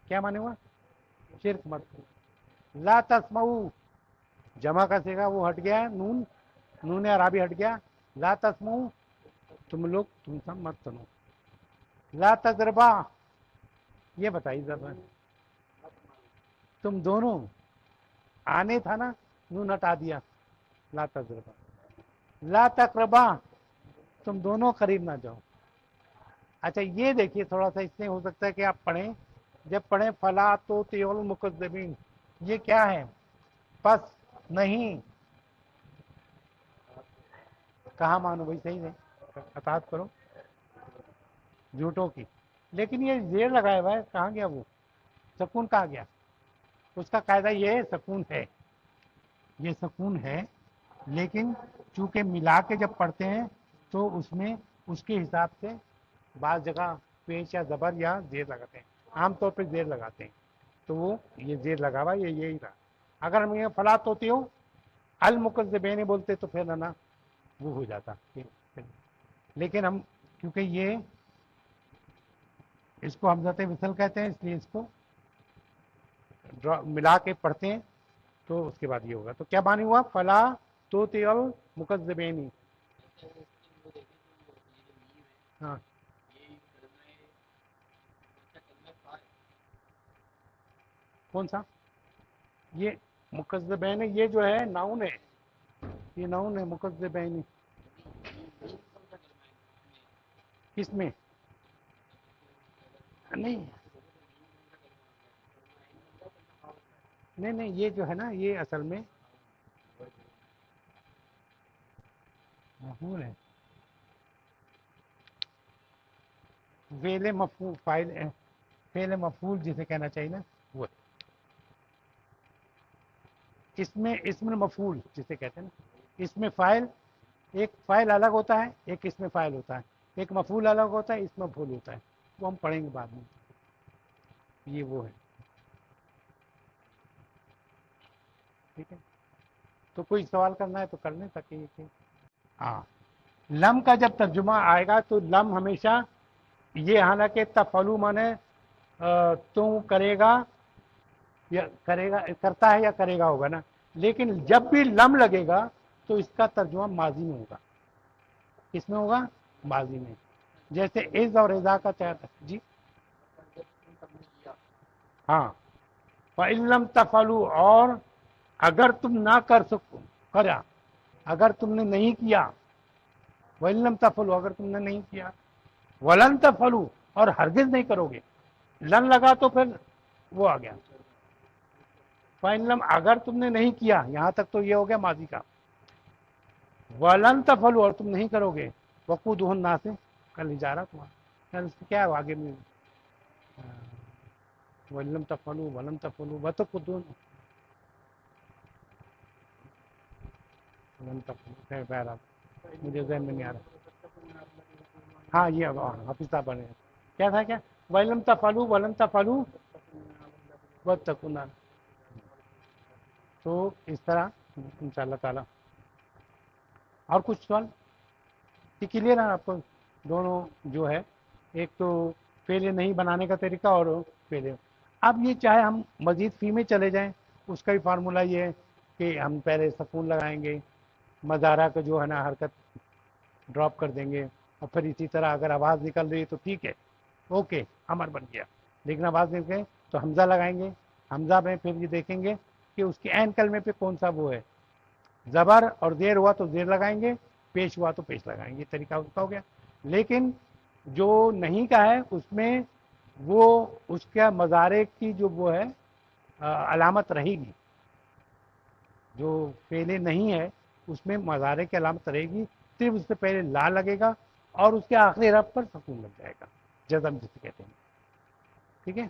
क्या माने हुआ, शिरक मत करो। ला तस्मऊ, जमा का सेगा वो हट गया, नून, नून अराबी हट गया। ला तस्मऊ, तुम लोग तुम सब मत सुनो। ला तजरबा, ये बताइए जरा, तुम दोनों, आने था ना, नून हटा दिया, ला तजरबा। ला तकरबा, तुम दोनों करीब ना जाओ। अच्छा ये देखिए, थोड़ा सा इसमें हो सकता है कि आप पढ़ें, जब पढ़ें फला तो तियुल मुकद्दबीन, ये क्या है, बस नहीं, कहाँ मानो भाई, सही है, अतात करो झूठों की। लेकिन ये जेर लगाया हुआ है, कहाँ गया वो सकून, कहाँ गया, उसका कायदा ये है, सकून है, ये सकून है, लेकिन चूंकि मिला के जब पढ़ते हैं तो उसमें उसके हिसाब से बाज़ जगह पेश या ज़बर या जेर लगाते हैं, आमतौर पर जेर लगाते हैं, तो वो ये जेर लगा हुआ, ये यही रहा। अगर हम ये फलात होती हो अल मुकज़्ज़बीन बोलते तो फिर ना वो हो जाता, लेकिन हम क्योंकि ये इसको हमज़त विसल कहते हैं, इसलिए इसको मिला के पढ़ते हैं, तो उसके बाद ये होगा। तो क्या मानी हुआ, फला तो तियुल मुकज़्ज़बीन। हाँ, कौन सा, ये मुकज़्ज़बैन, ये जो है नाउन है, ये नाउन है मुकज़्ज़बैन। किसमें, नहीं नहीं नहीं, ये जो है ना, ये असल में मफूल है, फेल मफूल, फाइल, फेल मफूल जिसे कहना चाहिए ना, वो इसमें इसमें मफूल जिसे कहते हैं ना, इसमें फाइल, एक फाइल अलग होता है, एक इसमें फाइल होता है, एक मफूल अलग होता है, इसमें मफूल होता है, वो हम पढ़ेंगे बाद में, ये वो है। ठीक है, तो कोई सवाल करना है तो कर लें, ताकि हाँ, लम का जब तर्जुमा आएगा तो लम हमेशा ये, हालांकि तफलू माने तू करेगा या करेगा, करता है या करेगा होगा ना, लेकिन जब भी लम लगेगा तो इसका तर्जुमा माजी में होगा। किसमें होगा, माजी में। जैसे इज और इजा का चाहता जी, हाँ, फ़इल्लम तफ़अलू, और अगर तुम ना कर सको करा, अगर तुमने नहीं किया, वइल्लम तफ़अलू, अगर तुमने नहीं किया, वलन तफ़अलू, और हरगिज नहीं करोगे, लन लगा तो फिर वो आ गया, फ़इल्लम, अगर तुमने नहीं किया, यहां तक तो ये हो गया माजी का, वलन तफ़अलू, और तुम नहीं करोगे, वक़ूदुहुन नास, कल हिजारा तुम्हारा, इसको क्या है आगे में, वल्लम तफ़अलू वलम तफ़अलू वतक़ूदून, वलम तफ़अलू, खैर बहरहाल मुझे ज़हन में नहीं आ रहा। हाँ ये हाफिज़ साहब बने, क्या था क्या, वल्लम तफ़अलू वलम तफ़अलू वतक़ून नार। तो इस तरह इंशाअल्लाह ताला। और कुछ सवाल क्लियर है आपको, दोनों जो है, एक तो फेले नहीं बनाने का तरीका और फेले। अब ये चाहे हम मजीद फी में चले जाएं, उसका भी फार्मूला ये है कि हम पहले सकून लगाएंगे, मज़ारा का जो है ना हरकत ड्रॉप कर देंगे, और फिर इसी तरह अगर आवाज़ निकल रही है तो ठीक है, ओके अमर बन गया, लेकिन आवाज़ निकल गई तो हमज़ा लगाएंगे, हमज़ा में फिर ये देखेंगे कि उसके ऐन कलमे पे कौन सा वो है, ज़बर और ज़ेर हुआ तो ज़ेर लगाएंगे, पेश हुआ तो पेश लगाएंगे, तरीका उसका हो गया। लेकिन जो नहीं का है उसमें वो उसका मज़ारे की जो वो है अलामत रहेगी, जो फेले नहीं है उसमें मज़ारे की अलामत रहेगी, सिर्फ उससे पहले ला लगेगा और उसके आखिरी हरफ पर सकून लग जाएगा, जज़म जिसे कहते हैं। ठीक है।